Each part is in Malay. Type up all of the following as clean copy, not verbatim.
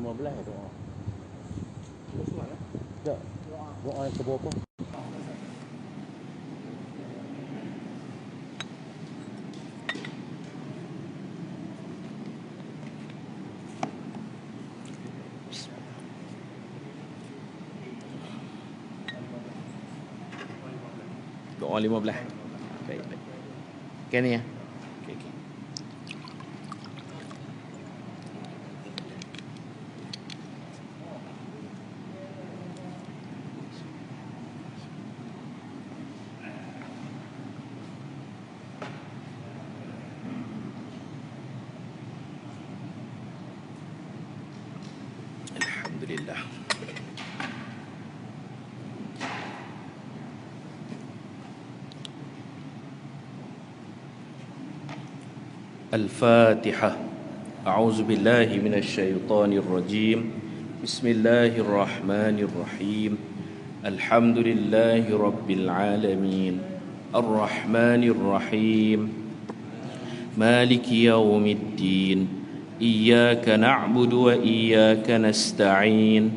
15 doa. Tak. Doa yang keberapa? Doa 15. Baik. Okey ni ya. Okey. Alhamdulillah. الفاتحة. أعوذ بالله من الشيطان الرجيم. بسم الله الرحمن الرحيم. الحمد لله رب العالمين الرحمن الرحيم مالك يوم الدين إياك نعبد وإياك نستعين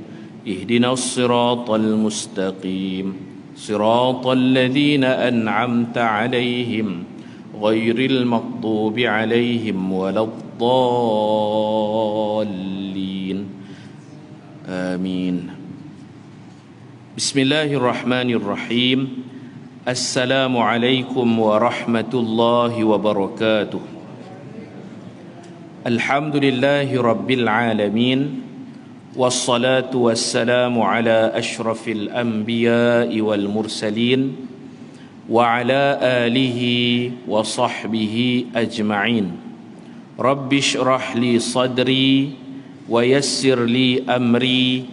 اهدنا الصراط المستقيم صراط الذين أنعمت عليهم غير المغضوب عليهم ولا الضالين آمين. بسم الله الرحمن الرحيم. السلام عليكم ورحمة الله وبركاته. الحمد لله رب العالمين والصلاة والسلام على أشرف الأنبياء والمرسلين وعلى آله وصحبه أجمعين. رب اشرح لي صدري ويسر لي أمري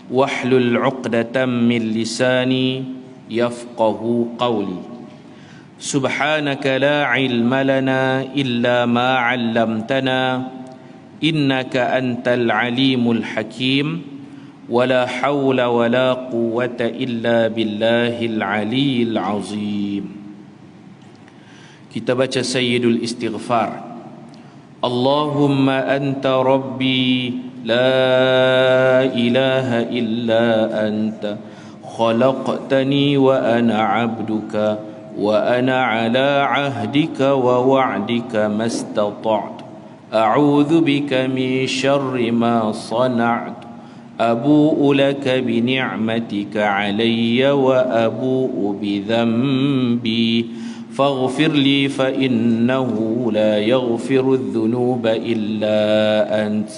واحلل عقدة من لساني يفقه قولي. سبحانك لا علم لنا إلا ما علمتنا إنك أنت العليم الحكيم. ولا حول ولا قوة إلا بالله العلي العظيم. Kita baca Sayyidul Istighfar. Allahumma anta rabbi la ilaha illa anta khalaqtani wa ana abduka wa ana ala ahdika wa wa'dika mastata'tu a'udzu bika min syarri ma sana'tu أبوء لك بنعمتك علي وأبوء بذنبي فاغفر لي فإنه لا يغفر الذنوب إلا أنت.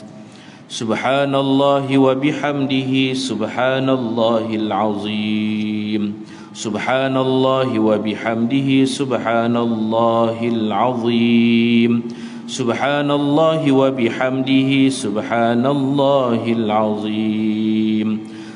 سبحان الله وبحمده سبحان الله العظيم. سبحان الله وبحمده سبحان الله العظيم. سبحان الله وبحمده سبحان الله العظيم.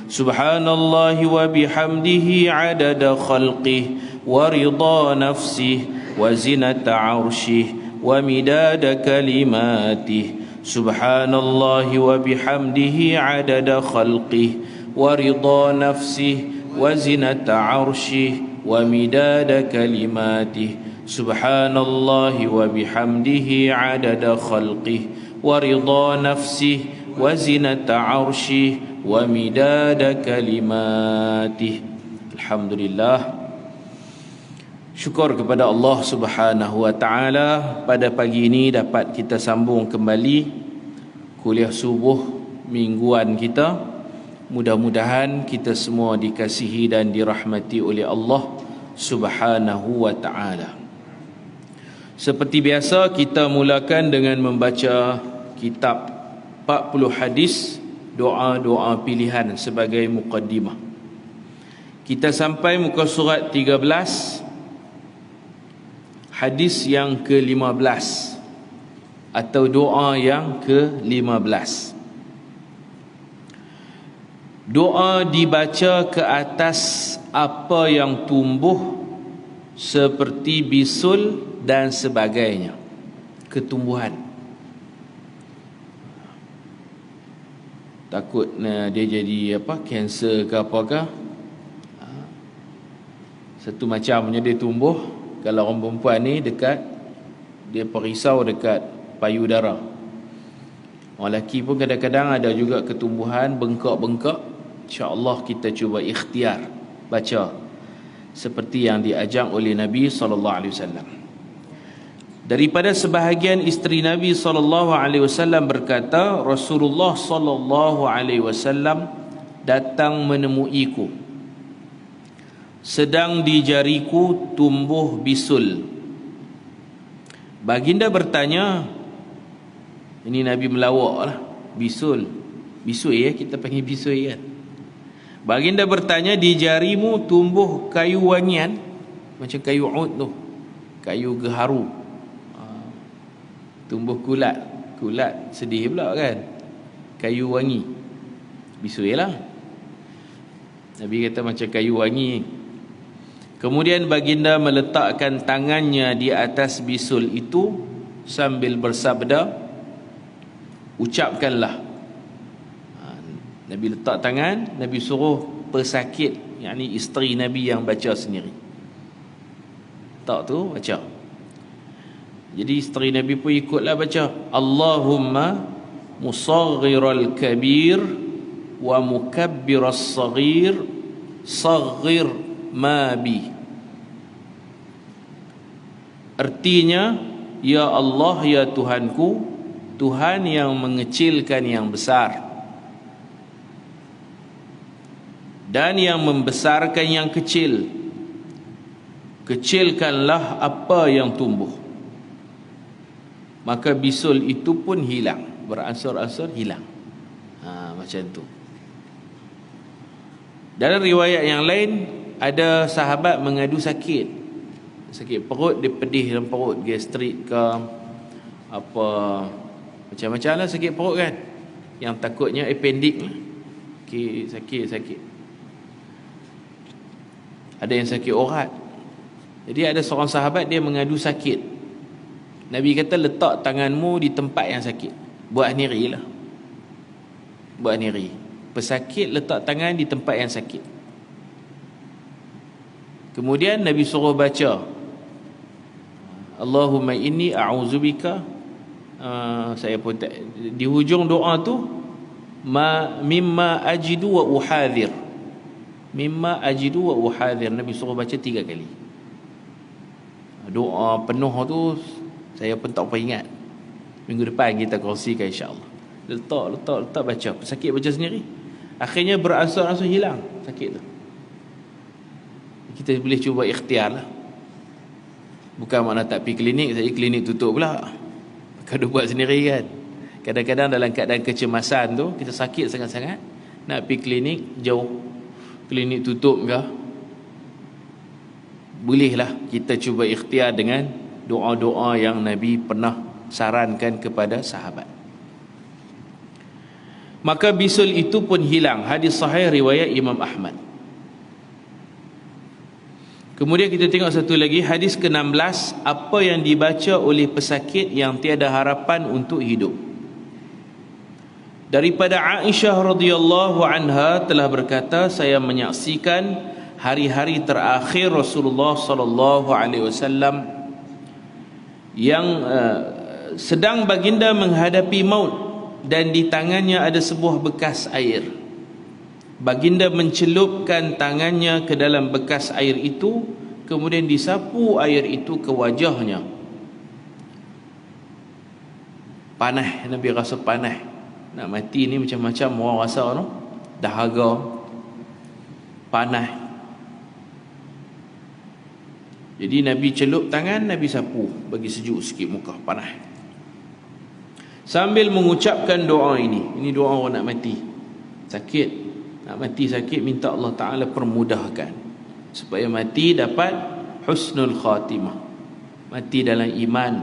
سبحان الله وبحمده عدد خلقه ورضا نفسه وزنة عرشه ومداد كلماته. سبحان الله وبحمده عدد خلقه ورضا نفسه وزنة عرشه ومداد كلماته. سبحان الله وبحمده عدد خلقه ورضا نفسه وزنة عرشه ومداد كلماته. Alhamdulillah. Syukur kepada Allah Subhanahu wa taala, pada pagi ini dapat kita sambung kembali kuliah subuh mingguan kita. Mudah-mudahan kita semua dikasihi dan dirahmati oleh Allah Subhanahu wa taala. Seperti biasa, kita mulakan dengan membaca kitab 40 hadis doa-doa pilihan sebagai muqaddimah. Kita sampai muka surat 13, hadis yang ke-15 atau doa yang ke-15. Doa dibaca ke atas apa yang tumbuh seperti bisul dan sebagainya, ketumbuhan. Takut dia jadi kanser ke apakah, satu macamnya dia tumbuh. Kalau orang perempuan ni dekat, dia perisau dekat payudara. Orang lelaki pun kadang-kadang ada juga ketumbuhan bengkak-bengkak. InsyaAllah kita cuba ikhtiar baca seperti yang diajar oleh Nabi SAW. Daripada sebahagian isteri Nabi SAW berkata, Rasulullah SAW datang menemuiku, sedang di jariku tumbuh bisul. Baginda bertanya, ini Nabi melawak lah, bisul kita panggil bisul kan. Baginda bertanya, di jarimu tumbuh kayu wangian, macam kayu ud tu, kayu geharu, tumbuh kulat sedih pula kan, kayu wangi, bisul lah. Nabi kata macam kayu wangi. Kemudian baginda meletakkan tangannya di atas bisul itu sambil bersabda, ucapkanlah. Nabi letak tangan, Nabi suruh pesakit, yakni isteri Nabi yang baca sendiri. Tak tu baca. Jadi isteri Nabi pun ikutlah baca, Allahumma musaghiral kabir wa mukabbiras saghir saghir ma bi. Artinya, ya Allah, ya Tuhanku, Tuhan yang mengecilkan yang besar dan yang membesarkan yang kecil, kecilkanlah apa yang tumbuh. Maka bisul itu pun hilang, beransur-ansur hilang. Macam tu. Dalam riwayat yang lain, ada sahabat mengadu sakit perut, dia pedih dalam perut, gastrik ke apa, macam-macam lah sakit perut kan, yang takutnya appendix lah. Sakit. Ada yang sakit urat. Jadi ada seorang sahabat dia mengadu sakit. Nabi kata, letak tanganmu di tempat yang sakit. Buat niri lah. Buat niri. Pesakit letak tangan di tempat yang sakit. Kemudian Nabi suruh baca, Allahumma inni a'udzubika, saya pun tak, di hujung doa tu, mimma ajidu wa uhadhir. Mimma ajidu wa uhadhir, Nabi suruh baca 3 kali. Doa penuh tu saya pun tak pernah ingat. Minggu depan kita kongsikan insya-Allah. Letak baca, sakit baca sendiri. Akhirnya beransur-ansur hilang sakit tu. Kita boleh cuba ikhtiar lah. Bukan makna tak pergi klinik, saya klinik tutup pula. Kalau buat sendiri kan. Kadang-kadang dalam keadaan kecemasan tu, kita sakit sangat-sangat, nak pergi klinik jauh, klinik tutup ke, bolehlah kita cuba ikhtiar dengan doa-doa yang Nabi pernah sarankan kepada sahabat. Maka bisul itu pun hilang. Hadis sahih riwayat Imam Ahmad. Kemudian kita tengok satu lagi, hadis ke-16, apa yang dibaca oleh pesakit yang tiada harapan untuk hidup. Daripada Aisyah radhiyallahu anha telah berkata, saya menyaksikan hari-hari terakhir Rasulullah sallallahu alaihi wasallam yang sedang baginda menghadapi maut dan di tangannya ada sebuah bekas air. Baginda mencelupkan tangannya ke dalam bekas air itu, kemudian disapu air itu ke wajahnya. Panas, Nabi rasa panas. Nak mati ni macam-macam orang rasa tu. Dahaga, panas. Jadi Nabi celup tangan, Nabi sapu, bagi sejuk sikit muka, panas. Sambil mengucapkan doa ini doa orang nak mati sakit, nak mati sakit, minta Allah Ta'ala permudahkan supaya mati dapat husnul khatimah, mati dalam iman.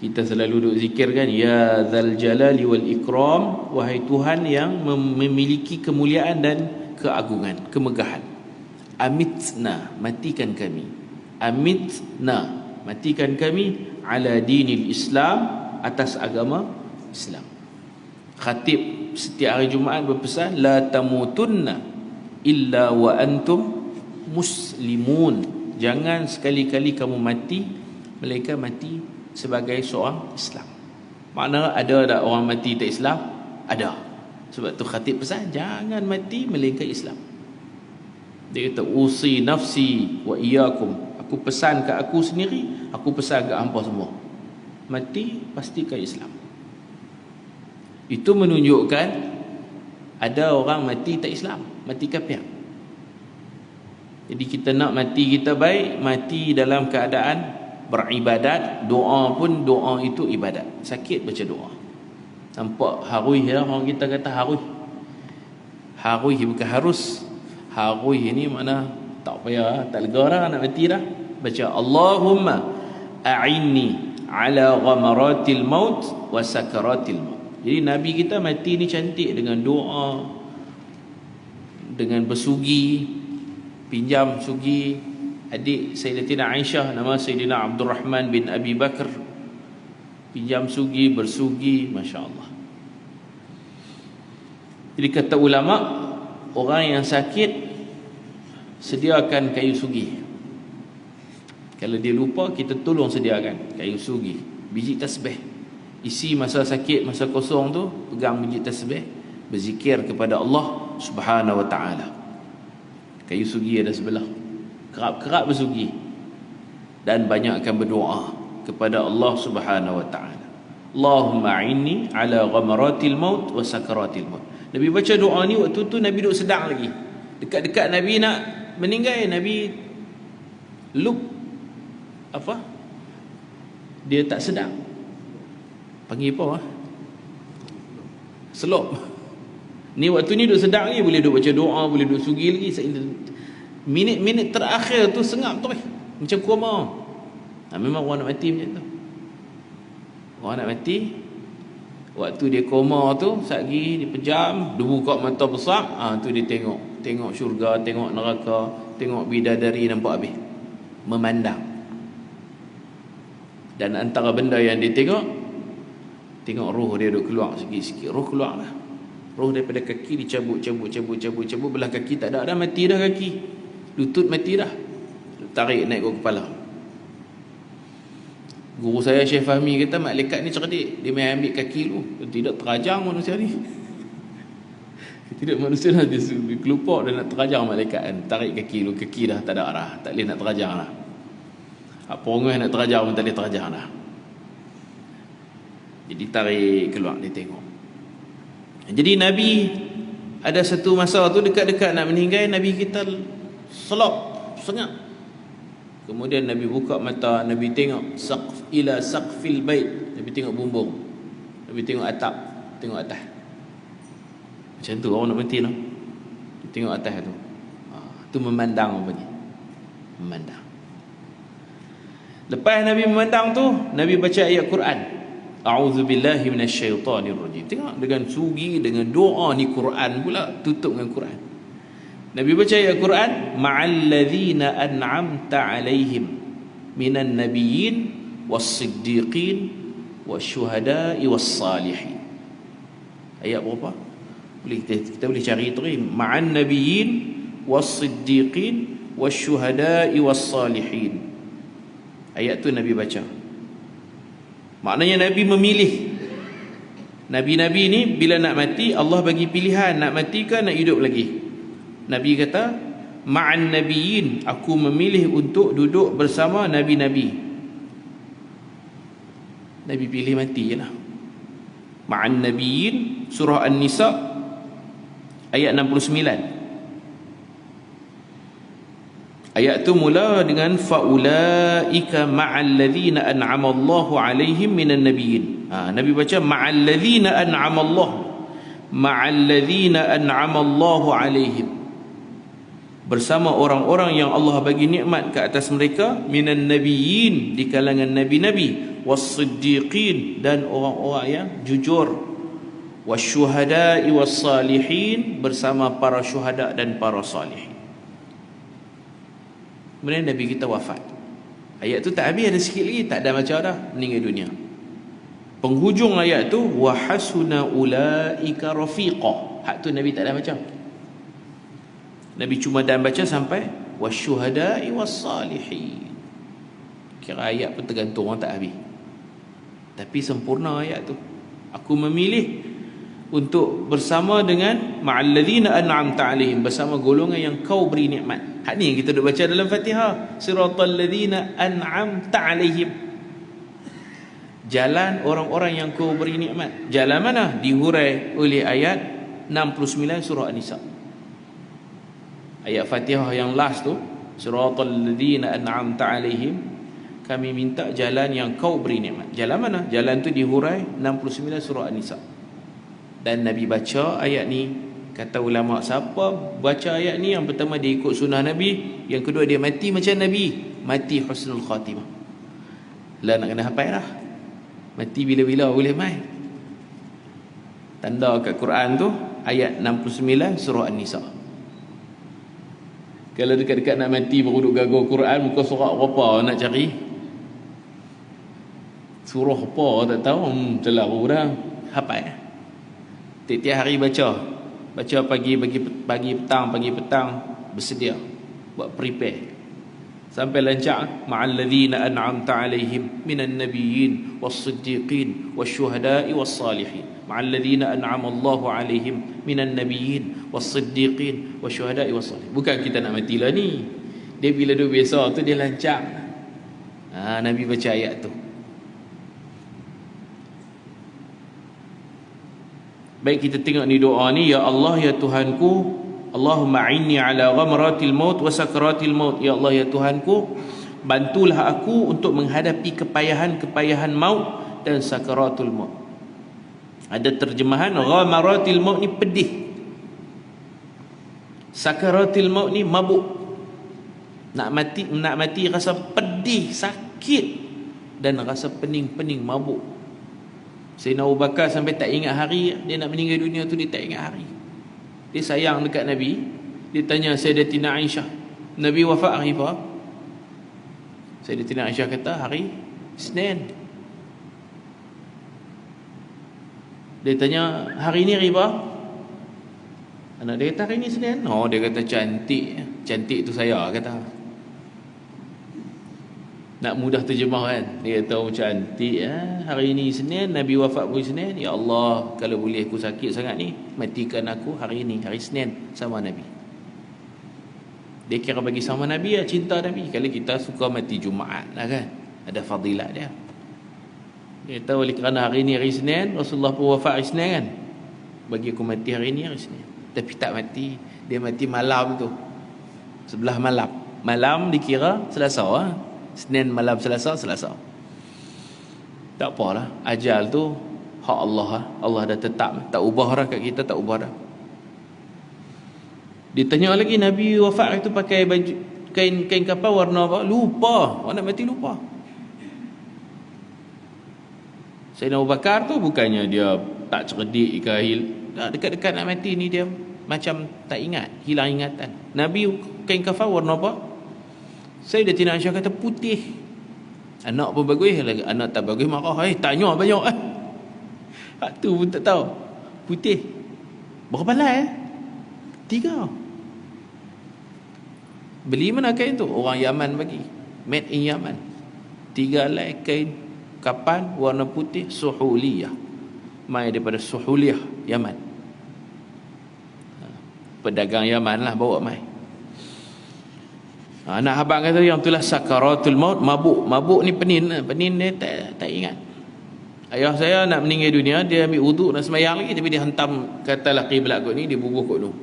Kita selalu duduk zikir kan, ya dzal jalali wal ikram, wahai Tuhan yang memiliki kemuliaan dan keagungan, kemegahan. Amitna, matikan kami. Amitna, matikan kami ala dinil Islam, atas agama Islam. Khatib setiap hari Jumaat berpesan, la tamutunna illa wa antum muslimun. Jangan sekali-kali kamu mati melainkan mati sebagai seorang Islam. Makna ada tak orang mati tak Islam? Ada. Sebab tu khatib pesan, jangan mati melainkan Islam. Dia kata, usi nafsi wa iyyakum. Aku pesan kat aku sendiri, aku pesan kat hampa semua. Mati pastikan Islam. Itu menunjukkan ada orang mati tak Islam, mati kafir. Jadi kita nak mati kita baik, mati dalam keadaan beribadat. Doa pun, doa itu ibadat. Sakit baca doa. Nampak haruih ya, orang kita kata haruih. Haruih bukan harus. Haruih ini makna tak payah, tak lega dah nak mati dah. Baca Allahumma a'inni ala ghamaratil maut wa sakaratil maut. Jadi Nabi kita mati ni cantik dengan doa, dengan bersugi, pinjam sugi. Adik Sayyidatina Aisyah nama Sayyidina Abdul Rahman bin Abi Bakar, pinjam sugi, bersugi, Masya Allah. Jadi kata ulama, orang yang sakit sediakan kayu sugi. Kalau dia lupa, kita tolong sediakan kayu sugi, biji tasbih. Isi masa sakit, masa kosong tu, pegang biji tasbih, berzikir kepada Allah Subhanahu wa ta'ala. Kayu sugi ada sebelah, kerap-kerap bersugi, dan banyakkan berdoa kepada Allah Subhanahu wa ta'ala. Allahumma a'inni ala ghamaratil maut wa sakaratil maut. Nabi baca doa ni waktu tu Nabi duduk sedang lagi. Dekat-dekat Nabi nak meninggal, Nabi lup apa? Dia tak sedang. Panggil apa? Selop. Ni waktu ni duduk sedang lagi, boleh duduk baca doa, boleh duduk sugi lagi. Minit-minit terakhir tu sengap tu macam koma. Memang orang nak mati macam tu. Orang nak mati, waktu dia koma tu, satgi dia pejam, dia buka mata besar, tu dia tengok syurga, tengok neraka, tengok bidadari, nampak habis. Memandang. Dan antara benda yang dia tengok roh dia duk keluar sikit-sikit. Roh keluar lah. Roh daripada kaki dicabut belah kaki tak ada dah, mati dah kaki. Lutut mati dah. Tarik naik ke kepala. Guru saya Syekh Fahmi kata malaikat ni cerdik, dia main ambil kaki lu, tidak terajang manusia ni. Tidak, manusia dah dia kelupak dan nak terajang malaikat kan. Tarik kaki lu, kaki dah tak ada arah, tak boleh nak terajang dah. Apa orang nak terajang pun tak boleh terajang dah. Jadi tarik keluar, dia tengok. Jadi Nabi ada satu masa tu dekat-dekat nak meninggal, Nabi kita selop, sengap. Kemudian Nabi buka mata, Nabi tengok ila saqfil bait, Nabi tengok bumbung, Nabi tengok atap, tengok atas. Macam tu orang nak mati no. Tengok atas tu. Tu memandang apa ni? Memandang. Lepas Nabi memandang tu, Nabi baca ayat Quran. A'udzubillahi minasyaitonirrajim. Tengok dengan sugi, dengan doa ni Quran pula, tutup dengan Quran. Nabi baca ayat Quran, ma'alladzina an'amta 'alaihim minan nabiyyin was-siddiqin wasyuhada'i was-salihin. Ayat berapa? Kita boleh cari tu, ma'an nabiyyin was-siddiqin wasyuhada'i was-salihin. Ayat tu Nabi baca. Maknanya Nabi memilih. Nabi-nabi ni bila nak mati, Allah bagi pilihan, nak mati ke nak hidup lagi. Nabi kata, ma'an nabiyyin, aku memilih untuk duduk bersama nabi-nabi. Nabi pilih mati je lah. Ma'an nabiyyin, surah An-Nisa ayat 69. Ayat tu mula dengan faulaika ma'al ladzina an'ama Allahu 'alaihim minan nabiyyin. Nabi baca ma'al ladzina an'ama Allah, ma'al ladzina an'ama Allahu 'alaihim, bersama orang-orang yang Allah bagi nikmat ke atas mereka, minan nabiyyin, di kalangan nabi-nabi, was-siddiqin, dan orang-orang yang jujur, wasyuhada'i was-salihin, bersama para syuhada dan para salihin. Kemudian Nabi kita wafat. Ayat tu tak habis, ada sikit lagi, tak ada macam dah, meninggal dunia. Penghujung ayat tu, wa hasuna ulaika rafiqa. Hak tu Nabi tak ada macam. Nabi cuma dan baca sampai wasyuhada'i was-salihin. Kira ayat pun tergantung orang tak habis. Tapi sempurna ayat tu. Aku memilih untuk bersama dengan ma'alladzina an'amta 'alaihim, bersama golongan yang kau beri nikmat. Hak ni yang kita duk baca dalam Fatihah, siratal ladzina an'amta 'alaihim. Jalan orang-orang yang kau beri nikmat. Jalan mana? Dihurai oleh ayat 69 surah An-Nisa. Ayat Fatihah yang last tu, siratal ladzina an'amta 'alaihim, kami minta jalan yang kau beri nikmat. Jalan mana? Jalan tu dihurai 69 surah An-Nisa. Dan Nabi baca ayat ni, kata ulama, siapa baca ayat ni, yang pertama dia ikut sunnah Nabi, yang kedua dia mati macam Nabi, mati husnul khatimah. Lah nak kena hafal dah. Mati bila-bila boleh mai. Tanda kat Quran tu ayat 69 surah An-Nisa. Kalau dekat-dekat nak mati baru duk gagal Quran, muka surat berapa nak cari? Surah apa tak tahu, terlalu dah. Hafal. Tiap-tiap hari baca pagi petang bersedia buat prepare sampai lancar. Ma'alladzina an'amta 'alaihim minan nabiyyin was-siddiqin wasyuhada'i was-salihin. Ma'alladzina an'ama Allahu 'alaihim minan nabiyyin was-siddiqin wasyuhada'i was-salihin. Bukan kita nak mati lah ni. Dia bila duk biasa tu dia lancar. Nabi baca ayat tu. Baik, kita tengok ni doa ni. Ya Allah, ya Tuhanku, Allahumma a'inni ala ghamratil maut wa sakaratil maut. Ya Allah, ya Tuhanku, bantulah aku untuk menghadapi kepayahan maut dan sakaratul maut. Ada terjemahan ghamratil maut ni pedih, sakaratil maut ni mabuk. Nak mati rasa pedih, sakit, dan rasa pening-pening, mabuk. Sayyidina Abu Bakar sampai tak ingat hari dia nak meninggal dunia tu, dia tak ingat hari. Dia sayang dekat Nabi. Dia tanya Sayyidatina Aisyah, Nabi wafat hari apa? Sayyidatina Aisyah kata hari Isnin. Dia tanya hari ni hari apa? Anak dia kata hari ni Isnin. Dia kata cantik. Cantik tu saya kata. Nak mudah terjemah kan. Dia tahu cantik hari ini Isnin, Nabi wafat pun Isnin. Ya Allah, kalau boleh aku sakit sangat ni, matikan aku hari ini, hari Isnin sama Nabi. Dia kira bagi sama Nabi lah, cinta Nabi. Kalau kita suka mati Jumaat lah kan, ada fadilat dia. Dia tahu oleh kerana hari ini hari Isnin, Rasulullah pun wafat hari Isnin kan, bagi aku mati hari ini hari Isnin. Tapi tak mati. Dia mati malam tu, sebelah malam. Malam dikira Selasa Senin malam Selasa. Tak apalah, ajal tu hak Allah. Allah dah tetap, tak ubah dah kat kita, tak ubah dah. Ditanya lagi, Nabi wafat itu pakai baju kain kapal warna apa? Lupa. Orang nak mati lupa. Sayyidina Abu Bakar tu bukannya dia tak cerdik ke, dekat-dekat nak mati ni dia macam tak ingat, hilang ingatan. Nabi kain kafan warna apa? Sayyidatina Aisyah kata putih. Anak pun bagus, anak tak bagus marah. Tanya banyak hak tu pun tak tahu. Putih. Berapa lai? 3. Beli mana kain tu? Orang Yaman bagi. Made in Yaman. 3 lai kain kapan warna putih, Suhuliyah. Mai daripada Suhuliyah, Yaman. Pedagang Yaman lah bawa mai. Anak abang kata yang itulah sakaratul maut, mabuk ni penin dia tak ingat. Ayah saya nak meninggal dunia, dia ambil wuduk nak sembahyang lagi, tapi dia hentam katalah qiblat kot ni, dia bubuh kot tu.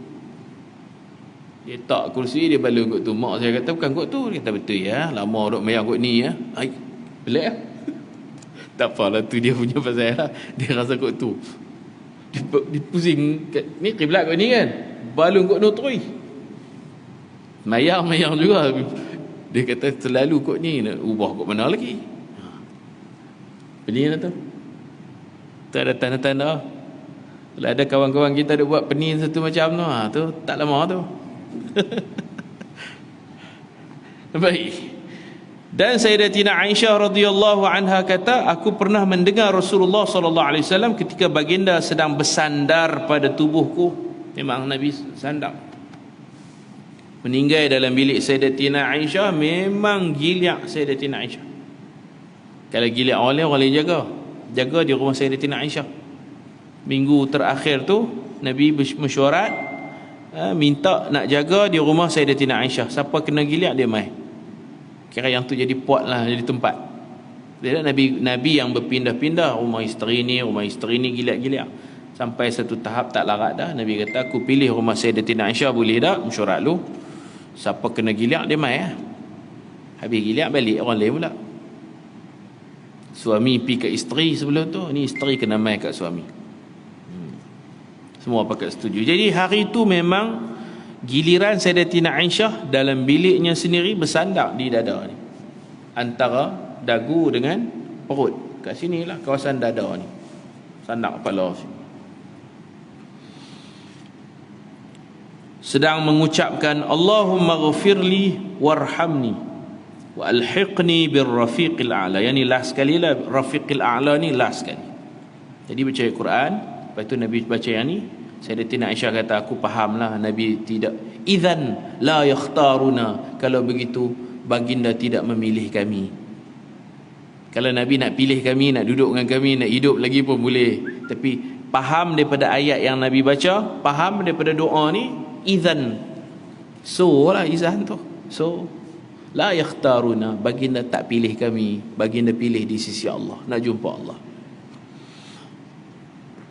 Dia tak kursi, dia balun kot tu. Mak saya kata bukan kot tu. Dia kata betul ya, lama duk sembahyang kot ni ya. Ai, pelik lah. Tak apalah, tu dia punya pasal lah. Dia rasa kot tu. Dia pusing ni qiblat kot ni kan, balun kot tu terus. Mayang juga. Dia kata selalu kot ni, nak ubah kot mana lagi. Pening lah tu. Tak ada tanda-tanda. Kalau ada kawan-kawan kita ada buat pening satu macam tu, tu tak lama tu. Baik. Dan Sayyidatina Aisyah radhiyallahu anha kata, aku pernah mendengar Rasulullah sallallahu alaihi wasallam ketika baginda sedang bersandar pada tubuhku. Memang Nabi sandar. Meninggal dalam bilik Sayyidatina Aisyah, memang giliak Sayyidatina Aisyah. Kalau giliak orang lain jaga. jaga di rumah Sayyidatina Aisyah. Minggu terakhir tu Nabi mesyuarat, minta nak jaga di rumah Sayyidatina Aisyah. Siapa kena giliak dia mai. Kira yang tu jadi pot lah, jadi tempat. Dia Nabi yang berpindah-pindah, rumah isteri ni giliak-giliak. Sampai satu tahap tak larat dah, Nabi kata, aku pilih rumah Sayyidatina Aisyah, boleh tak? Mesyuarat lu. Siapa kena giliak dia mai. Habis giliak balik orang lain pula. Suami pergi ke isteri sebelum tu, ni isteri kena mai kat suami. Semua pakat setuju. Jadi hari tu memang giliran Sayyidatina Aisyah dalam biliknya sendiri bersandar di dada ni, antara dagu dengan perut. Kat sinilah kawasan dada ni, sandar kepala sini. Sedang mengucapkan Allahumma ghafirli warhamni wa alhiqni birrafiqil a'la. Yang ni last sekali lah, rafiqil a'la ni last sekali. Jadi baca Quran, lepas tu Nabi baca yang ni. Sayyidatina Aisyah kata, aku fahamlah Nabi tidak, idzan la yakhtaruna, kalau begitu baginda tidak memilih kami. Kalau Nabi nak pilih kami, nak duduk dengan kami, nak hidup lagi pun boleh. Tapi faham daripada ayat yang Nabi baca, faham daripada doa ni, idzan, so lah izan tu, so la yakhtaruna, baginda tak pilih kami, baginda pilih di sisi Allah, nak jumpa Allah.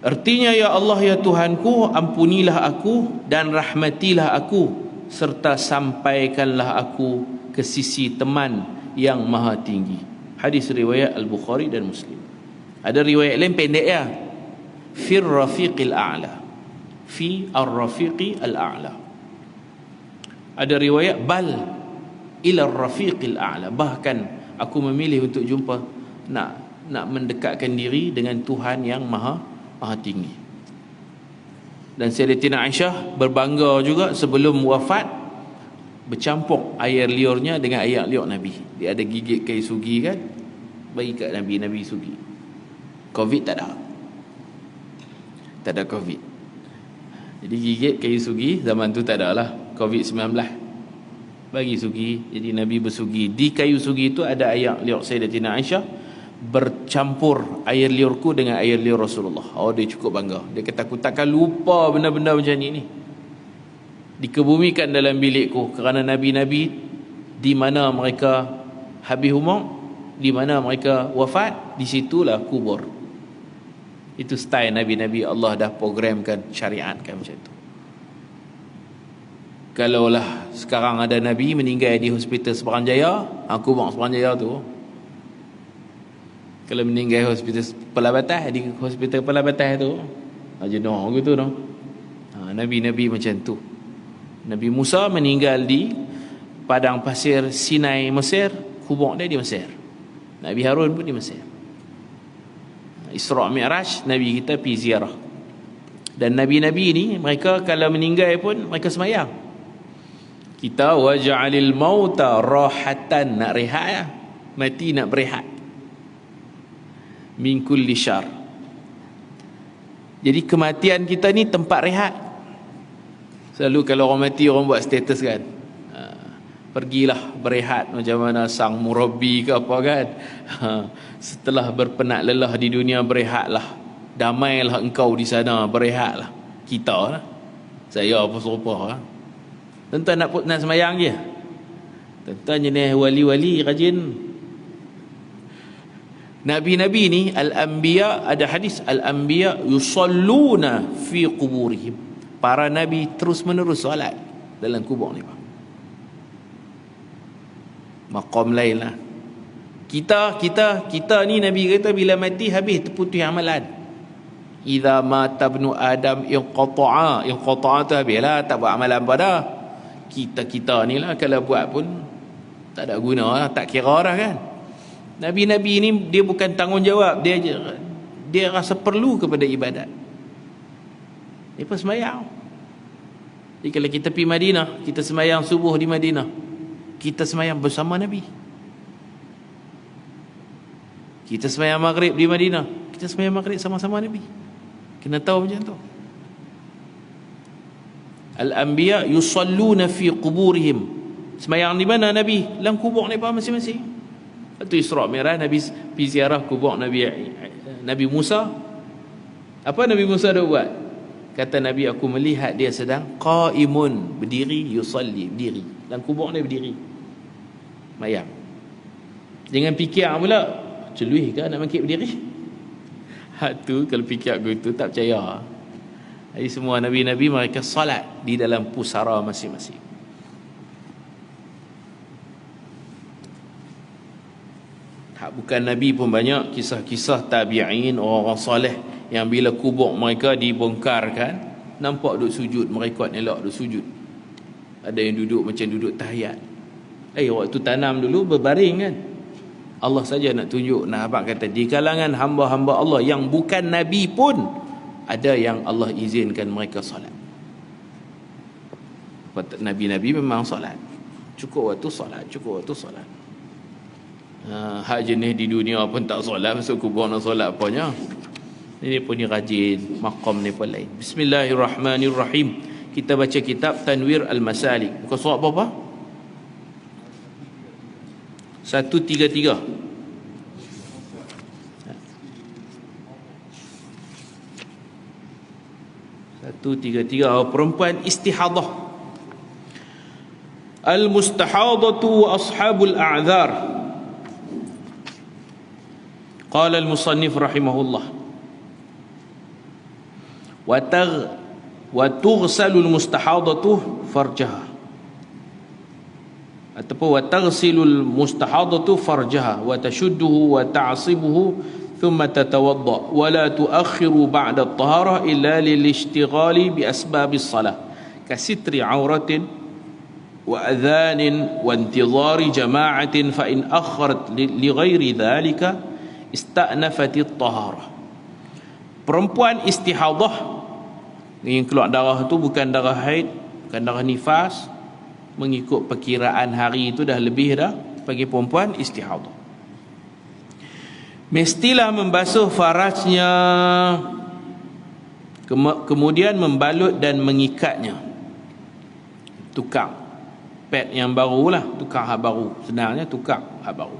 Artinya, ya Allah, ya Tuhanku, ampunilah aku dan rahmatilah aku, serta sampaikanlah aku ke sisi teman yang maha tinggi. Hadis riwayat Al-Bukhari dan Muslim. Ada riwayat lain pendek ya, fir rafiqil a'la, fi ar-rafiqi al-a'la. Ada riwayat bal ila ar-rafiqil a'la, bahkan aku memilih untuk jumpa, nak mendekatkan diri dengan Tuhan yang maha tinggi. Dan Sayyidatina Aisyah berbangga juga sebelum wafat bercampur air liurnya dengan air liur Nabi. Dia ada gigit kayu sugi kan, bagi kat Nabi, Nabi sugi. Covid tak ada Covid. Jadi gigit kayu sugi, zaman tu tak ada lah Covid-19, bagi sugi. Jadi Nabi bersugi. Di kayu sugi itu ada air liur Sayyidatina Aisyah, bercampur air liurku dengan air liur Rasulullah. Oh, dia cukup bangga. Dia kata, aku takkan lupa benda-benda macam ni dikebumikan dalam bilikku, kerana Nabi-Nabi di mana mereka habis umur, di mana mereka wafat, di situlah kubur. Itu style Nabi-Nabi, Allah dah programkan, syariatkan macam tu. Kalaulah sekarang ada Nabi meninggal di hospital Seberang Jaya, kubur Seberang Jaya tu. Kalau meninggal hospital Pelabatan, di hospital Pelabatan tu, jenuh gitu dong. Nabi-Nabi macam tu. Nabi Musa meninggal di padang pasir Sinai Mesir, kubur dia di Mesir. Nabi Harun pun di Mesir. Isra' Mi'raj, Nabi kita pergi ziarah. Dan Nabi-Nabi ni, mereka kalau meninggal pun mereka semayang. Kita waja'alil mauta rahatan, nak rehat ya, mati nak berehat, min kulli syar. Jadi kematian kita ni tempat rehat. Selalu kalau orang mati, orang buat status kan, pergilah berehat macam mana sang murabbi ke apa kan. Setelah berpenat lelah di dunia, berehatlah, damailah engkau di sana, berehatlah. Kita lah, saya apa serupa lah. Tuan-tuan nak semayang je, tuan-tuan jenis wali-wali rajin. Nabi-Nabi ni, al-anbiya, ada hadis, al-anbiya yusalluna fi quburihim, para nabi terus menerus solat dalam kubur ni. Maqam lain lah. Kita ni Nabi kata, bila mati habis terputus amalan. Idza mata ibnu adam inqata'a tu habis lah, tak buat amalan pada. Kita ni lah kalau buat pun tak ada guna lah, tak kira dah kan. Nabi-Nabi ni dia bukan tanggungjawab, dia rasa perlu kepada ibadat. Dia pun semayang. Jadi kalau kita pergi Madinah, kita semayang subuh di Madinah, kita semayang bersama Nabi. Kita semayang maghrib di Madinah, kita semayang maghrib sama-sama Nabi. Kena tahu macam tu. Al-anbiya yusalluna fi quburihim, semayang di mana Nabi? Dalam kubur mereka masing-masing. Itu Isra' Mi'raj, Nabi pergi ziarah kubur Nabi Nabi Musa, apa Nabi Musa dah buat? Kata Nabi, aku melihat dia sedang qaimun, berdiri, yusalli, berdiri. Dan kubur dia berdiri. Mayam. Jangan fikir pula, celuih ke nak bangkit berdiri? Hak tu kalau fikir aku tu tak percaya. Jadi semua Nabi-Nabi mereka salat di dalam pusara masing-masing. Bukan Nabi pun banyak kisah-kisah tabi'in, orang-orang soleh yang bila kubur mereka dibongkarkan, nampak duduk sujud, mereka elok duduk sujud. Ada yang duduk macam duduk tahiyat. Waktu tanam dulu berbaring kan. Allah saja nak tunjuk, nak abang kata di kalangan hamba-hamba Allah yang bukan Nabi pun ada yang Allah izinkan mereka solat. Nabi-Nabi memang solat. Cukup waktu solat, cukup waktu solat. Hak jenis di dunia pun tak solat, masuk kubur nak solat apanya. Ini pun ni rajin, maqam ni pun lain. Bismillahirrahmanirrahim. Kita baca kitab Tanwir Al-Masalik. Muka surat berapa? 133. Perempuan istihadah. Al-mustahadatu wa ashabul a'dzar. قال المصنف رحمه الله وتغسل المستحاضة فرجها ataupun وتغسل المستحاضة فرجها وتشده وتعصبه ثم تتوضأ ولا تؤخر بعد الطهارة إلا للاشتغال بأسباب الصلاة كستر عورة وأذان وانتظار جماعة فإن أخرت لغير ذلك ista'nafatit taharah. Perempuan istihadah yang keluar darah tu bukan darah haid, bukan darah nifas, mengikut perkiraan hari itu dah lebih dah bagi perempuan istihadah. Mestilah membasuh farajnya, kemudian membalut dan mengikatnya. Tukar pad yang barulah, tukar hak baru. Senangnya tukar hak baru.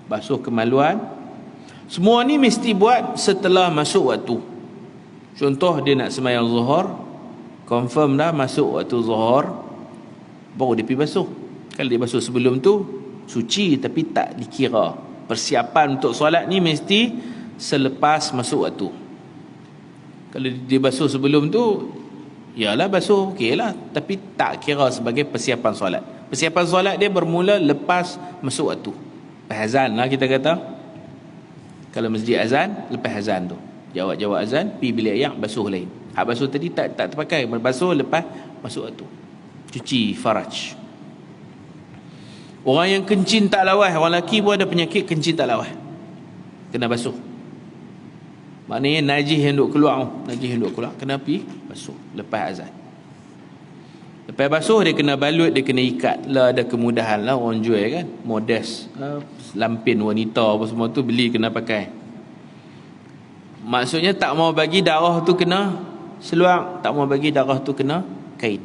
Basuh kemaluan. Semua ni mesti buat setelah masuk waktu. Contoh dia nak sembahyang zuhur, confirm dah masuk waktu zuhur, baru dia pergi basuh. Kalau dia basuh sebelum tu suci tapi tak dikira. Persiapan untuk solat ni mesti selepas masuk waktu. Kalau dia basuh sebelum tu, yalah basuh okeylah, tapi tak kira sebagai persiapan solat. Persiapan solat dia bermula lepas masuk waktu. Azan lah kita kata. Kalau masjid azan, lepas azan tu jawab azan, pergi bilik ayak, basuh lain. Hak basuh tadi tak terpakai, basuh lepas masuk waktu. Cuci faraj. Orang yang kencing tak lawas, orang lelaki pun ada penyakit kencing tak lawas, kena basuh. Maknanya najis yang duk keluar, kena pergi basuh lepas azan. Lepas basuh dia kena balut, dia kena ikat lah. Ada kemudahan lah orang jual kan, modest, lampin wanita apa semua tu beli kena pakai. Maksudnya tak mau bagi darah tu kena seluar, tak mau bagi darah tu kena kain.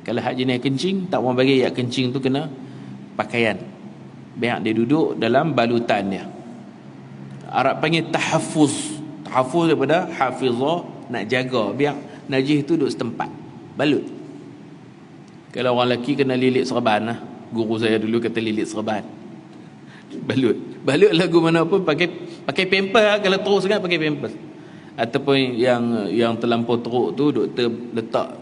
Kalau hak jenis kencing, tak mau bagi hak kencing tu kena pakaian. Biar dia duduk dalam balutan dia. Arab panggil tahaffuz. Tahaffuz daripada hafizah, nak jaga biar najis tu duduk setempat. Balut. Kalau orang lelaki kena lilit serban lah. Guru saya dulu kata lilit serban. Balut lagu mana pun pakai pampers lah. Kalau terus kan pakai pampers. Ataupun yang terlampau teruk tu doktor letak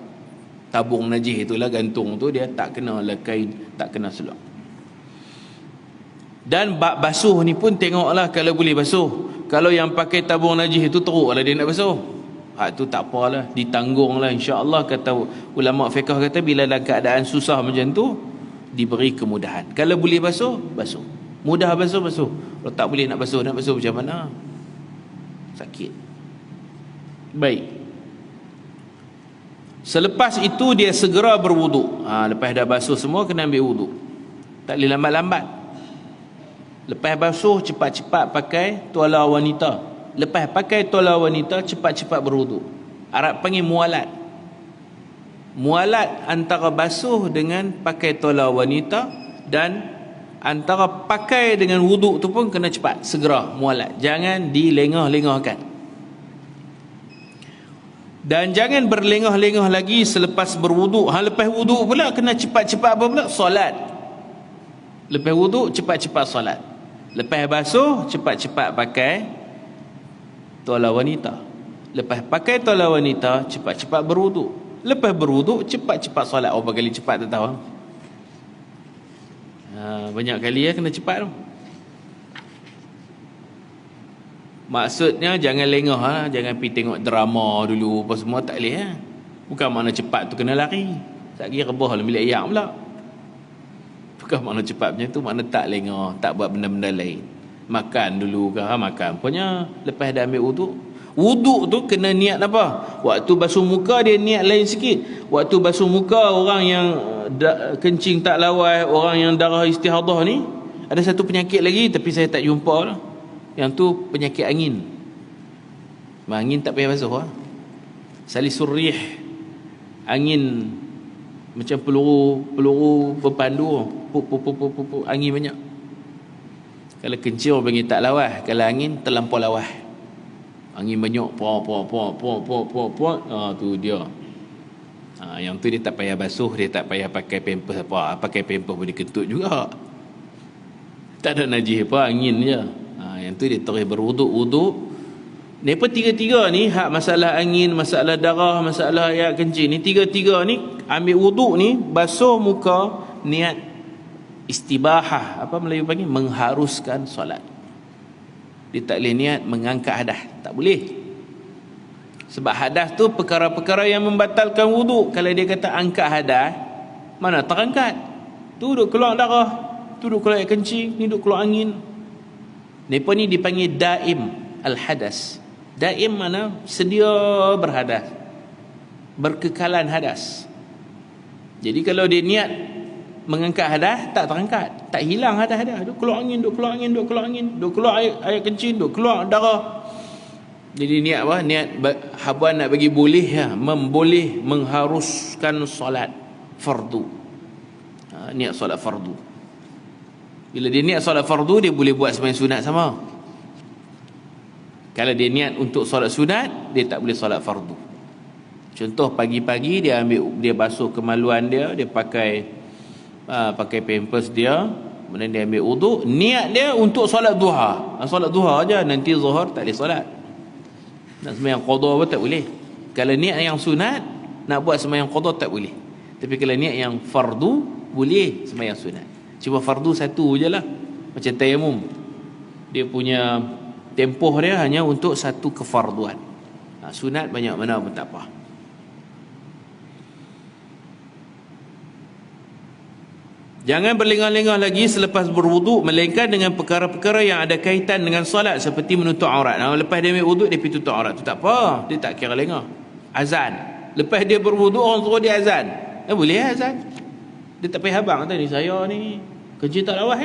tabung najis itulah, gantung tu, dia tak kena lah kain, tak kena seluar. Dan basuh ni pun tengoklah kalau boleh basuh. Kalau yang pakai tabung najis itu teruk lah dia nak basuh, hak tu tak apalah, ditanggung lah insya-Allah. Kata ulama fiqh kata bila dalam keadaan susah macam tu diberi kemudahan. Kalau boleh basuh, basuh. Mudah basuh. Kalau tak boleh nak basuh macam mana? Sakit. Baik. Selepas itu dia segera berwuduk. Lepas dah basuh semua kena ambil wuduk. Tak boleh lambat-lambat. Lepas basuh cepat-cepat pakai tuala wanita. Lepas pakai tuala wanita cepat-cepat berwuduk. Arab panggil mualat. Mualat antara basuh dengan pakai tuala wanita, dan antara pakai dengan wuduk tu pun kena cepat, segera mualat. Jangan dilengah-lengahkan. Dan jangan berlengah-lengah lagi selepas berwuduk. Lepas wuduk pula kena cepat-cepat apa pula? Solat. Lepas wuduk cepat-cepat solat. Lepas basuh cepat-cepat pakai tuala wanita. Lepas pakai tuala wanita cepat-cepat berwuduk. Lepas berwuduk cepat-cepat solat. Berapa kali cepat tak tahu. Banyak kali kena cepat tu. Maksudnya jangan lengah jangan pergi tengok drama dulu apa semua, tak boleh Bukan makna cepat tu kena lari. Tak kira rebah dalam bilik ayak pula. Bukan makna cepat macam tu, makna tak lengah, tak buat benda-benda lain. Makan dulu ke makan. Pokoknya lepas dah ambil wuduk. Wuduk tu kena niat apa? Waktu basuh muka dia niat lain sikit. Waktu basuh muka orang yang kencing tak lawas, orang yang darah istihadah ni, ada satu penyakit lagi tapi saya tak jumpa lah. Yang tu penyakit angin. Angin tak payah basuh Salisur rih. Angin macam peluru berpandu. Angin banyak. Kalau kencing orang panggil tak lawas. Kalau angin terlampau lawas. Angin banyak. Tu dia. Yang tu dia tak payah basuh. Dia tak payah pakai pampers apa. Pakai pampers pun dia kentut juga. Tak ada najis apa. Angin je. Yang tu dia terus berwuduk. Mereka tiga-tiga ni, hak masalah angin, masalah darah, masalah air kencing ni, tiga-tiga ni ambil wuduk ni, basuh muka, niat istibahah. Apa Melayu panggil? Mengharuskan solat. Dia tak boleh niat mengangkat hadas. Tak boleh. Sebab hadas tu perkara-perkara yang membatalkan wuduk. Kalau dia kata angkat hadas, mana terangkat? Tu duduk keluar darah, tu duduk keluar air kencing, ni duduk keluar angin. Mereka ni dipanggil daim al-hadas. Daim mana? Sedia berhadas, berkekalan hadas. Jadi kalau dia niat mengangkat hadas, tak terangkat, tak hilang hadas-hadas. Duk keluar angin, duk keluar angin, duk keluar angin, duk keluar air kencing, duk keluar darah. Jadi niat apa? Niat habuan nak bagi boleh memboleh mengharuskan solat fardu. Niat solat fardu. Bila dia niat solat fardu, dia boleh buat sembahyang sunat sama. Kalau dia niat untuk solat sunat, dia tak boleh solat fardu. Contoh pagi-pagi dia basuh kemaluan dia pakai pampers dia, kemudian dia ambil wuduk, niat dia untuk solat duha. Solat duha aja, nanti zuhur tak boleh solat. Nak sembahyang qada pun tak boleh. Kalau niat yang sunat, nak buat sembahyang qada tak boleh. Tapi kalau niat yang fardu, boleh sembahyang sunat. Cuma fardu satu je lah. Macam tayamum, dia punya tempoh dia hanya untuk satu kefarduan. Sunat banyak mana pun tak apa. Jangan berlengah-lengah lagi selepas berwuduk, melainkan dengan perkara-perkara yang ada kaitan dengan solat, seperti menutup aurat. Lepas dia ambil wuduk, dia pergi tutup aurat, tu tak apa, dia tak kira lengah. Azan, lepas dia berwuduk orang suruh dia azan, boleh azan. Dia tak payah habang, kata ni saya ni kencing tak lawas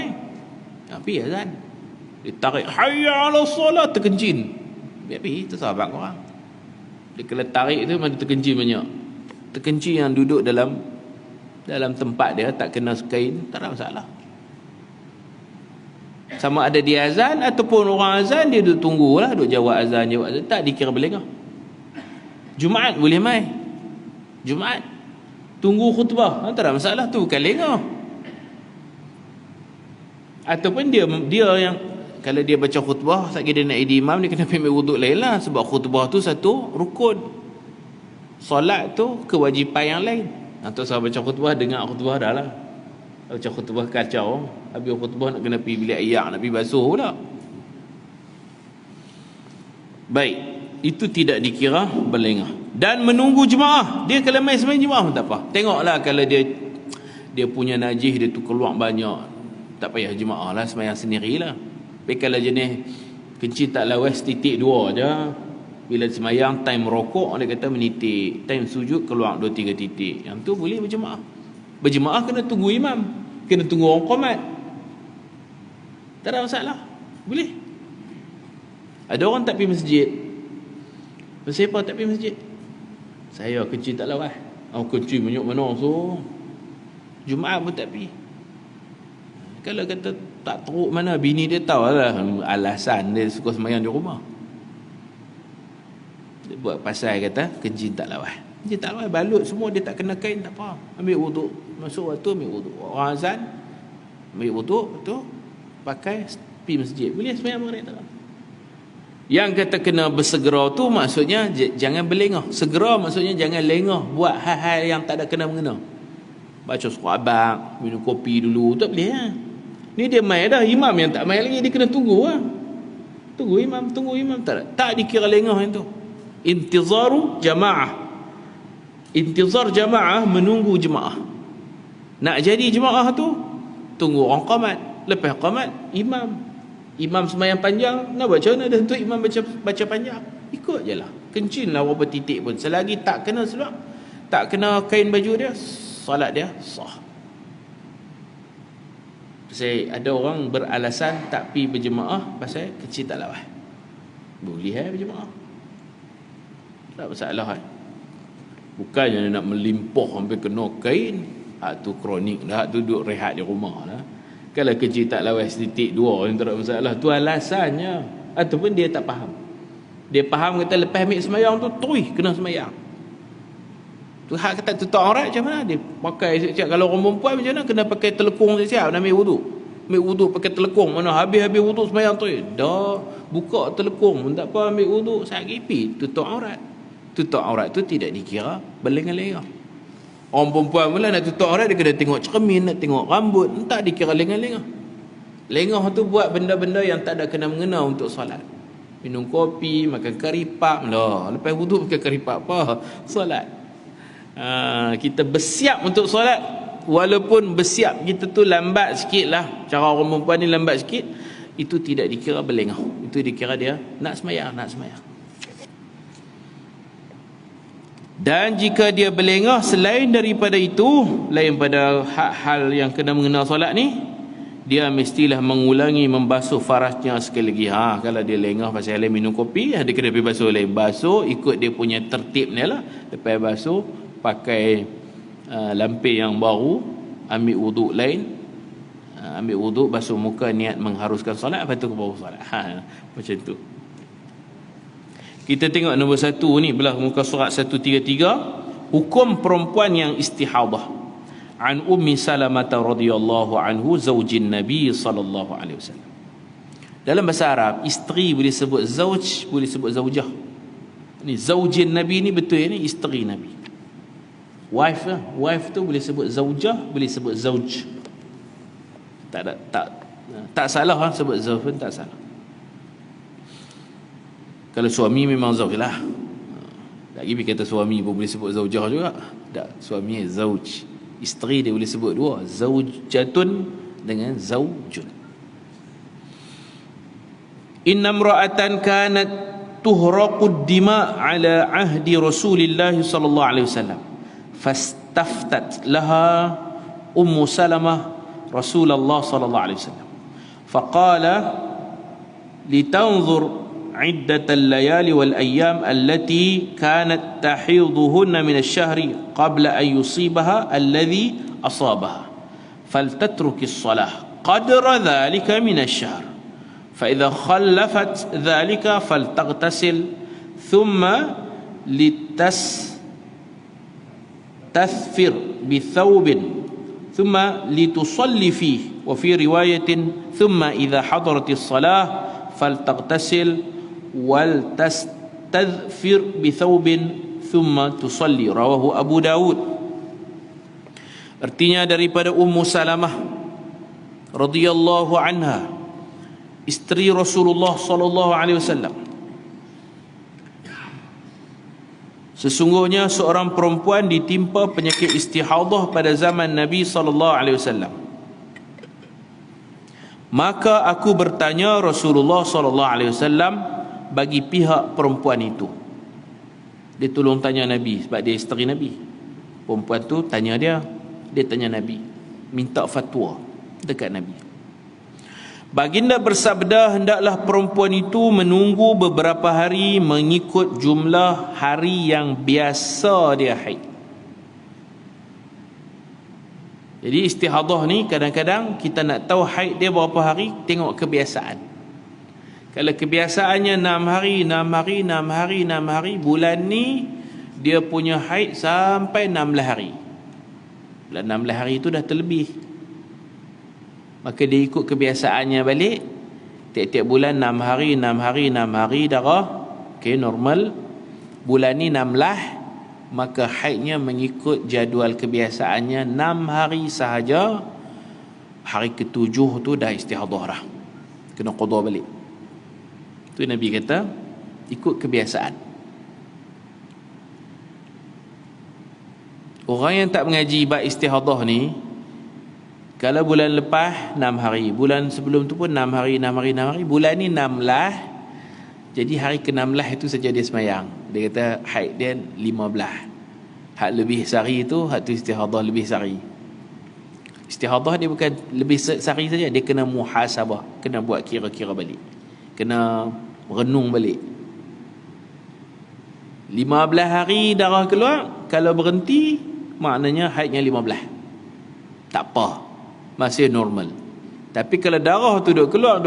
pergi azan. Dia tarik hayya ala solat, terkencing, biar pergi, tersahabat korang. Dia kalau tarik tu mana terkencing banyak. Terkencing yang duduk dalam tempat dia, tak kena kain, tak ada masalah. Sama ada dia azan ataupun orang azan, dia duduk tunggulah, duduk jawab azan, tak dikira berlengah. Jumaat boleh mai. Jumaat tunggu khutbah, tak ada masalah, tu bukan lengah. Ataupun dia yang kalau dia baca khutbah, tak kira dia nak jadi imam, dia kena ambil wuduk lain lah. Sebab khutbah tu satu rukun, solat tu kewajipan yang lain. Atau saya baca khutbah, dengar khutbah dah lah. Baca khutbah kacau, habis khutbah nak kena pergi bilik ayak, nak pergi basuh pula. Baik, itu tidak dikira berlengah. Dan menunggu jemaah, dia kalau main sembahyang jemaah pun tak apa. Tengoklah kalau dia punya najis, dia tu keluar banyak, tak payah jemaah lah, sembahyang sendirilah. Tapi kalau jenis kencing tak lawas titik 2 je, bila sembahyang time rokok, dia kata menitik, time sujud keluar 2-3 titik, yang tu boleh berjemaah. Berjemaah kena tunggu imam, kena tunggu orang qamat, tak ada masalah, boleh. Ada orang tak pergi masjid. Siapa tak pergi masjid? Saya kencing tak lawas. Kencing banyak mana, so Jumaat pun tak pergi. Kalau kata tak teruk mana, bini dia tahu lah alasan dia suka sembahyang di rumah. Dia buat pasal kata kencing tak lawas. Kencing tak lawas, balut semua, dia tak kena kain, tak apa. Ambil wuduk, masuk waktu ambil wuduk. Orang azan, ambil wuduk, betul, pakai, pergi masjid. Boleh sembahyang maghrib tak? Yang kata kena bersegera tu maksudnya jangan berlengah. Segera maksudnya jangan lengah buat hal-hal yang tak ada kena mengena. Baca surah abang, minum kopi dulu, tak boleh lah. Ni dia main dah, imam yang tak main lagi, dia kena tunggu lah. Tunggu imam, tak dikira lengah yang tu. Intizaru jamaah. Intizar jamaah, menunggu jemaah. Nak jadi jemaah tu, tunggu orang qamat. Lepas qamat, imam sembahyang panjang, nak baca mana dah tu imam baca panjang. Ikut je lah. Kencing lah berapa titik pun. Selagi tak kena sebab, tak kena kain baju dia, solat dia sah. Pasal ada orang beralasan tak pergi berjemaah pasal kecil tak lawas. Boleh berjemaah, tak masalah Bukannya nak melimpah sampai kena kain. Hak tu kronik dah, hak tu duduk rehat di rumah lah. Kalau kecil tak lawas titik dua yang tak ada masalah, tu alasannya. Ataupun dia tak faham. Dia faham kata lepas ambil semayang tu terus kena semayang. Tu hak kata tutup aurat macam mana? Dia pakai siap-siap. Kalau orang perempuan macam mana? Kena pakai telekung siap-siap nak ambil wuduk. Ambil wuduk pakai telekung. Mana habis-habis wuduk semayang tu dah buka telekung pun tak apa, ambil wuduk sakit pi, tutup aurat. Tutup aurat tu tidak dikira berlengah-lengah. Orang perempuan pula nak tutup aurat, dia kena tengok cermin, nak tengok rambut, tak dikira lengah-lengah. Lengah tu buat benda-benda yang tak ada kena mengena untuk solat. Minum kopi, makan karipap lah. Lepas wuduk pakai karipap apa? Solat. Kita bersiap untuk solat. Walaupun bersiap kita tu lambat sikit lah, cara orang perempuan ni lambat sikit, itu tidak dikira berlengah. Itu dikira dia nak semayang. Dan jika dia berlengah selain daripada itu, lain pada hal yang kena mengenal solat ni, dia mestilah mengulangi membasuh farasnya sekali lagi. Kalau dia lengah pasal minum kopi, dia kena pergi basuh lain. Basuh ikut dia punya tertib ni lah. Lepas basuh, pakai lampir yang baru, ambil wuduk lain, ambil wuduk, basuh muka, niat mengharuskan solat, lepas tu ke bawah solat. Macam tu. Kita tengok nombor 1 ni, belah muka surat 133, hukum perempuan yang istihadah. An Ummi Salamah radhiyallahu anhu zaujin Nabi sallallahu alaihi wasallam. Dalam bahasa Arab, isteri boleh sebut zauj, boleh sebut zaujah. Ni zaujin Nabi ni betul ni isteri Nabi. Wife lah. Wife tu boleh sebut zaujah, boleh sebut zauj. Tak salah sebut zauj pun tak salah. Kalau suami memang zauj lah. Tak pergi kata suami pun boleh sebut zaujah juga. Tak, suami zauj. Isteri dia boleh sebut dua, zaujatun dengan zaujun. Inna imra'atan kanat tuhraqud dima' ala ahdi Rasulillah sallallahu alaihi wasallam. Fastaftat laha Ummu Salamah Rasulullah sallallahu alaihi wasallam. Faqala litanzur عدة الليالي والأيام التي كانت تحيضهن من الشهر قبل أن يصيبها الذي أصابها فلتترك الصلاة قدر ذلك من الشهر فإذا خلفت ذلك فلتغتسل ثم لتستثفر بثوب ثم لتصلي فيه وفي رواية ثم إذا حضرت الصلاة فلتغتسل waltastadfir bithawbin thumma tusalli, rawahu Abu Dawud. Artinya daripada Ummu Salamah radhiyallahu anha, isteri Rasulullah sallallahu alaihi wasallam, sesungguhnya seorang perempuan ditimpa penyakit istihadah pada zaman Nabi sallallahu alaihi wasallam. Maka aku bertanya Rasulullah sallallahu alaihi wasallam bagi pihak perempuan itu. Dia tolong tanya Nabi sebab dia isteri Nabi. Perempuan tu tanya dia tanya Nabi, minta fatwa dekat Nabi. Baginda bersabda, hendaklah perempuan itu menunggu beberapa hari mengikut jumlah hari yang biasa dia haid. Jadi istihadah ni kadang-kadang kita nak tahu haid dia berapa hari, tengok kebiasaan. Kalau kebiasaannya 6 hari, 6 hari, 6 hari, 6 hari, bulan ni dia punya haid sampai 16 hari. Bulan 16 hari itu dah terlebih. Maka dia ikut kebiasaannya balik. Tiap-tiap bulan 6 hari, 6 hari, 6 hari darah. Okey, normal. Bulan ni 16, maka haidnya mengikut jadual kebiasaannya 6 hari sahaja. Hari ke-7 tu dah istihadah dah. Kena qada balik. Tu Nabi kata ikut kebiasaan. Orang yang tak mengaji bab istihadah ni, kalau bulan lepas 6 hari, bulan sebelum tu pun 6 hari, 6 hari, 6 hari, bulan ni 16, jadi hari ke-16 itu saja dia semayang. Dia kata haid dia 15. Hak lebih sehari tu, hak tu istihadah lebih sehari. Istihadah dia bukan lebih sehari saja, dia kena muhasabah, kena buat kira-kira balik, kena renung balik. 15 hari darah keluar, kalau berhenti maknanya haidnya 15. Tak apa, masih normal. Tapi kalau darah tu duk keluar,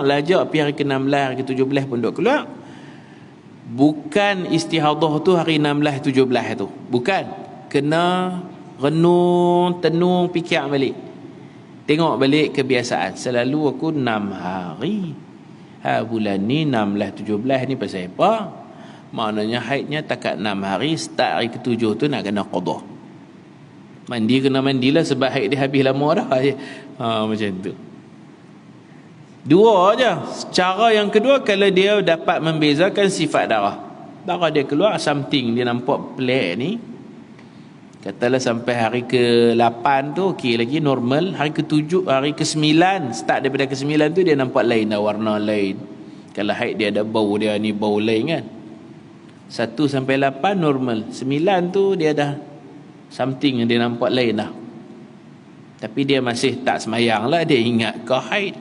lajak pergi hari ke-16, hari ke-17 pun duk keluar, bukan istihadah tu hari 16, 17 tu. Bukan. Kena renung, tenung, fikir balik. Tengok balik kebiasaan. Selalu aku 6 hari. Bulan ni 16, 17 ni pasal apa? Maknanya haidnya takat 6 hari. Start hari ke-7 tu nak kena qada. Mandi kena mandilah sebab haid dia habis lama dah. Macam tu. Dua aja. Cara yang kedua, kalau dia dapat membezakan sifat darah. Darah dia keluar something, dia nampak pelik ni. Katalah sampai hari ke-8 tu okey lagi, normal. Hari ke-7, hari ke-9, start daripada ke-9 tu dia nampak lain dah, warna lain. Kalau haid dia ada bau, dia ni bau lain kan. 1 sampai 8 normal. 9 tu dia dah something yang dia nampak lain dah. Tapi dia masih tak semayang lah, dia ingat ke haid.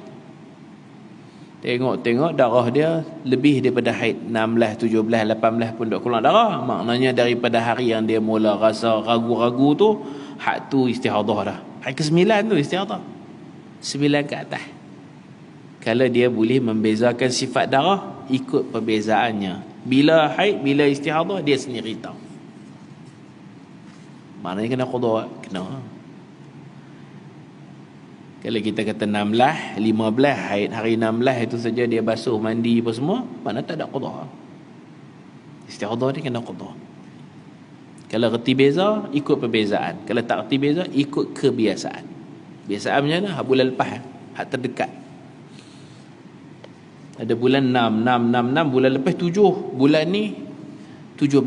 Tengok darah dia lebih daripada haid. 16, 17, 18 pun duk keluar darah. Maknanya daripada hari yang dia mula rasa ragu-ragu tu, hak tu istihadah dah. Hari ke-9 tu istihadah. 9 ke atas. Kalau dia boleh membezakan sifat darah, ikut perbezaannya. Bila haid, bila istihadah, dia sendiri tahu. Maknanya kena qada, kena. Kalau kita kata 16, 15 haid, hari 16 itu saja dia basuh, mandi apa semua, mana tak ada qada. Istihadah ni kena qada. Kalau reti beza, ikut perbezaan. Kalau tak reti beza, ikut kebiasaan. Biasaan macam mana? Bulan lepas, hak terdekat. Ada bulan 6, bulan lepas 7, bulan ni 17.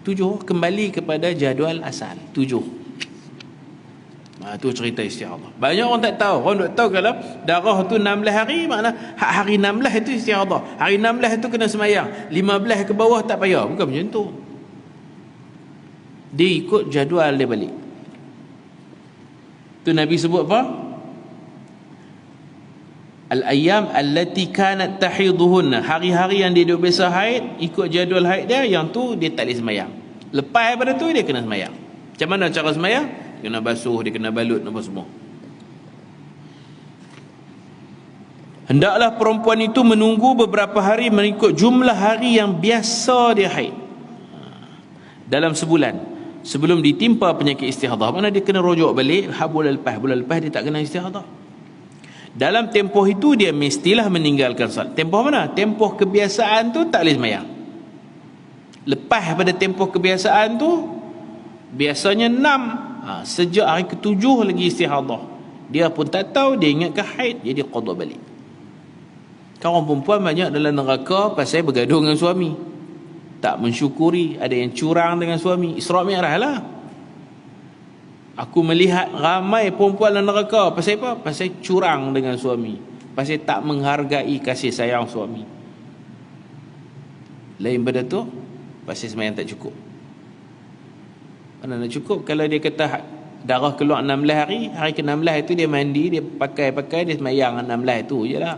7 kembali kepada jadual asal 7. Tu cerita istihadah. Banyak orang tak tahu. Orang tak tahu kalau darah tu 16 hari, makna hari 16 itu istihadah. Hari 16 itu kena semayang. 15 ke bawah tak payah. Bukan macam tu. Dia ikut jadual dia balik. Tu Nabi sebut apa? Al-ayyam allati kanat tahiduhunna. Hari-hari yang dia duduk biasa haid, ikut jadual haid dia, yang tu dia tak boleh semayang. Lepas daripada tu dia kena semayang. Macam mana cara semayang? Dia kena basuh, dia kena balut apa semua. Hendaklah perempuan itu menunggu beberapa hari mengikut jumlah hari yang biasa dia haid dalam sebulan, sebelum ditimpa penyakit istihadah. Mana dia kena rujuk balik bulan lepas dia tak kena istihadah. Dalam tempoh itu dia mestilah meninggalkan solat. Tempoh mana? Tempoh kebiasaan tu tak boleh semayang. Lepas pada tempoh kebiasaan tu, biasanya 6, sejak hari ke-7 lagi istihadah. Dia pun tak tahu, dia ingat ke haid, jadi qada balik. Kawan perempuan banyak dalam neraka pasal bergaduh dengan suami, tak mensyukuri, ada yang curang dengan suami. Isra' Mi'raj lah. Aku melihat ramai perempuan dalam neraka. Pasal apa? Pasal curang dengan suami, pasal tak menghargai kasih sayang suami. Lain pada tu, pasal semayang tak cukup. Mana nak cukup? Kalau dia kata darah keluar 16 hari, hari ke-16 itu dia mandi, dia pakai, dia semayang 16 itu je lah.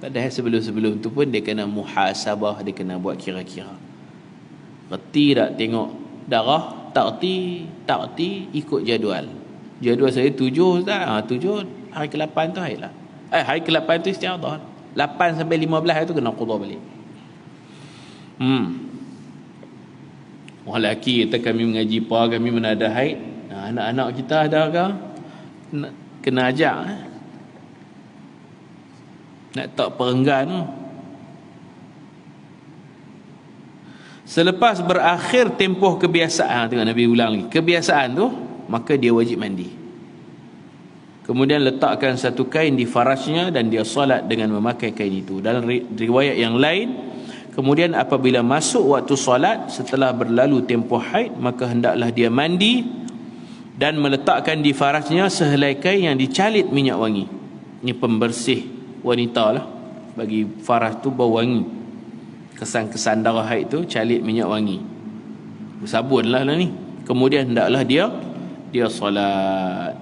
Padahal sebelum-sebelum tu pun dia kena muhasabah, dia kena buat kira-kira. Reti tak tengok darah? Tak reti, ikut jadual. Jadual saya 7 Ustaz. 7, hari ke-8 tu haid lah. Hari ke-8 tu istihadah. 8 sampai 15 itu kena qada balik. Orang lelaki kata kami mengaji pa, kami mana ada haid. Anak-anak kita ada ke? Kena ajak. Nak tak perenggan tu. Selepas berakhir tempoh kebiasaan, tengok Nabi ulang lagi, kebiasaan tu, maka dia wajib mandi. Kemudian letakkan satu kain di farasnya dan dia solat dengan memakai kain itu. Dalam riwayat yang lain, kemudian apabila masuk waktu solat setelah berlalu tempoh haid, maka hendaklah dia mandi dan meletakkan di farasnya sehelai kain yang dicalit minyak wangi. Ini pembersih wanita lah, bagi faras tu bau wangi. Kesan-kesan darah haid tu calit minyak wangi, bersabun lah ni. Kemudian hendaklah dia solat.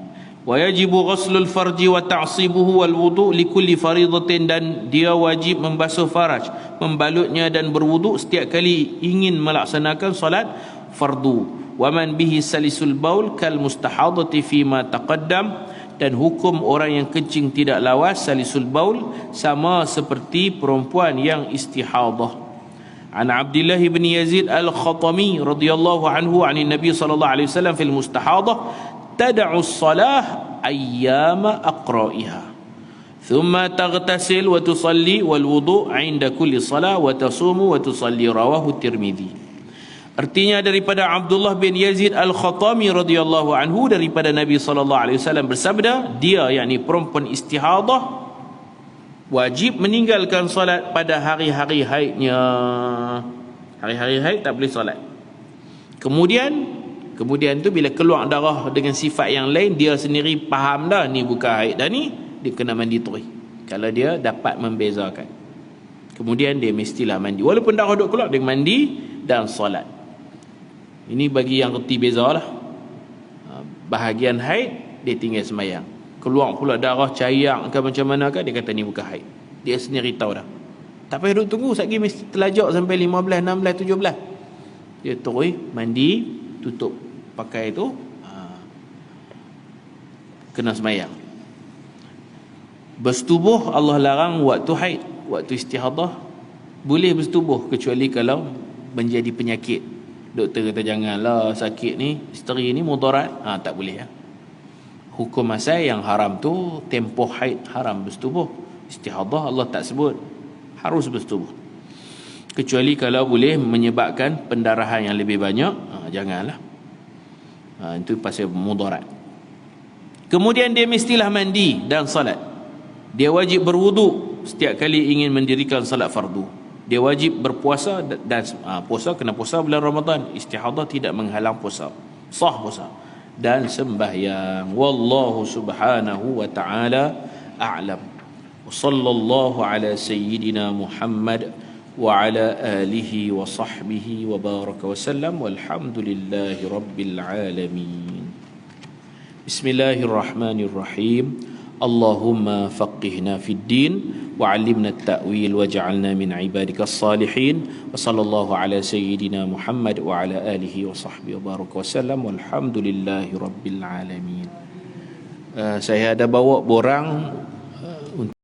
Wa yajibu ghuslul farji wa ta'sibuhu wal wudu' li kulli faridatin, dan dia wajib membasuh faraj, membalutnya dan berwuduk setiap kali ingin melaksanakan solat fardu. Wa man bihi salisul baul kal mustahadati fi ma taqaddam, dan hukum orang yang kencing tidak lawas salisul baul sama seperti perempuan yang istihadah. An Abdullah bin Yazid al-Khatami radhiyallahu anhu an Nabi sallallahu alaihi wasallam fil mustahadah tad'u as-salah ayyama aqra'iha thumma taghtasil wa tusalli wal wudu' 'inda kulli salah wa tasumu wa tusalli, rawahu Tirmizi. Artinya daripada Abdullah bin Yazid al-Khatami radhiyallahu anhu, daripada Nabi sallallahu alaihi wasallam bersabda, dia yakni perempuan istihadah wajib meninggalkan solat pada hari-hari haidnya. Hari-hari haid tak boleh solat. Kemudian tu bila keluar darah dengan sifat yang lain, dia sendiri faham dah ni bukan haid dah ni, dia kena mandi terus. Kalau dia dapat membezakan, kemudian dia mestilah mandi. Walaupun darah duk keluar, dia mandi dan solat. Ini bagi yang reti bezalah. Bahagian haid dia tinggal sembahyang. Keluar pula darah cayak ke macam mana ke, dia kata ni bukan haid. Dia sendiri tahu dah. Tak payah duduk tunggu, sekali mesti telajak sampai 15, 16, 17. Dia terus mandi, tutup pakai tu, kena sembahyang. Bersetubuh Allah larang waktu haid, waktu istihadah boleh bersetubuh kecuali kalau menjadi penyakit. Doktor kata janganlah, sakit ni, isteri ni mudarat, tak boleh ya. Hukum asal yang haram tu tempoh haid haram bersetubuh. Istihadah Allah tak sebut harus bersetubuh, kecuali kalau boleh menyebabkan pendarahan yang lebih banyak, janganlah. Itu pasal mudarat. Kemudian dia mestilah mandi dan salat. Dia wajib berwuduk setiap kali ingin mendirikan salat fardu. Dia wajib berpuasa dan puasa, kena puasa bulan Ramadan. Istihadah tidak menghalang puasa, sah puasa dan sembahyang. Wallahu subhanahu wa ta'ala a'lam. Wa sallallahu ala sayyidina Muhammad wa ala alihi wa sahbihi wa baraka wa sallam, walhamdulillahi rabbil alamin. Bismillahirrahmanirrahim. Allahumma faqihna fid din wa'allimna at-ta'wil waj'alna min ibadika as-salihin. Wa sallallahu ala sayyidina Muhammad wa ala alihi wa sahbihi wa baraka wasallam, walhamdulillahi rabbil alamin. Saya ada bawa borang